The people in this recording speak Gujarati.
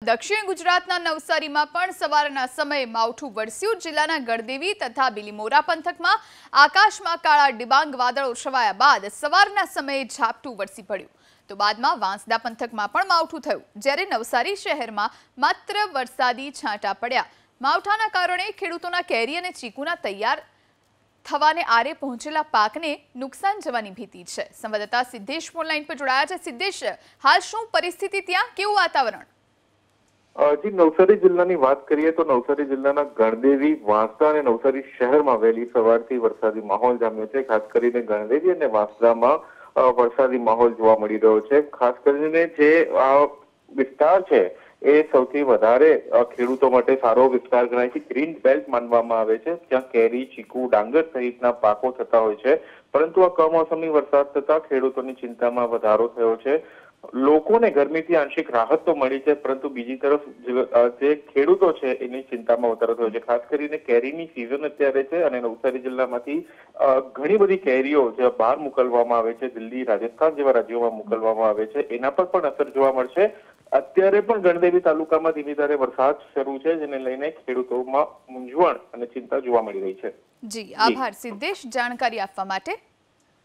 દક્ષિણ ગુજરાતના નવસારીમાં પણ સવારના સમયે માવઠું વરસ્યું। જિલ્લાના ગણદેવી તથા બિલીમોરા પંથકમાં આકાશમાં કાળા ડિબાંગ વાદળો છવાયા બાદ સવારના સમયે ઝાપટું વરસી પડ્યું તો બાદમાં વાંસદા પંથકમાં પણ માવઠું થયું, જ્યારે નવસારી શહેરમાં માત્ર વરસાદી છાંટા પડ્યા। માવઠાના કારણે ખેડૂતોના કેરી અને ચીકુના તૈયાર થવાને આરે પહોંચેલા પાકને નુકસાન જવાની ભીતિ છે। સંવાદદાતા સિદ્ધેશ ફોન લાઈન પર જોડાયા છે। સિદ્ધેશ, હાલ શું પરિસ્થિતિ ત્યાં, કેવું વાતાવરણ? जी नवसारी जिल्लाની વાત કરીએ તો નવસારી જિલ્લાના ગણદેવી, વાંસદા અને નવસારી શહેરમાં વહેલી સવારથી વરસાદી માહોલ જામ્યો છે। ખાસ કરીને ગણદેવી અને વાંસદામાં વરસાદી માહોલ જોવા મળી રહ્યો છે। ખાસ કરીને જે વિસ્તાર છે એ સૌથી વધારે ખેડૂતો માટે સારો વિસ્તાર ગણાય છે। ગ્રીન બેલ્ટ માનવામાં આવે છે, જ્યાં કેરી, ચીકુ, ડાંગર સહિતના પાકો થતા હોય છે। પરંતુ આ કમોસમી વરસાદ થતા ખેડૂતોની ચિંતામાં વધારો થયો છે। લોકોને ગરમીથી આંશિક રાહત તો મળી છે, પરંતુ બીજી તરફ જે ખેડૂતો છે એની ચિંતામાં વધારો થયો છે। ખાસ કરીને કેરીની સિઝન અત્યારે છે અને નવસારી જિલ્લામાંથી ઘણી બધી કેરીઓ જે બહાર મોકલવામાં આવે છે, દિલ્હી, રાજસ્થાન જેવા રાજ્યોમાં મોકલવામાં આવે છે, એના પર પણ અસર જોવા મળશે। અત્યારે પણ ગણદેવી તાલુકામાં ધીમી ધારે વરસાદ શરૂ છે, જેને લઈને ખેડૂતોમાં મૂંઝવણ અને ચિંતા જોવા મળી રહી છે। જી આભાર સિદ્ધેશ, જાણકારી આપવા માટે।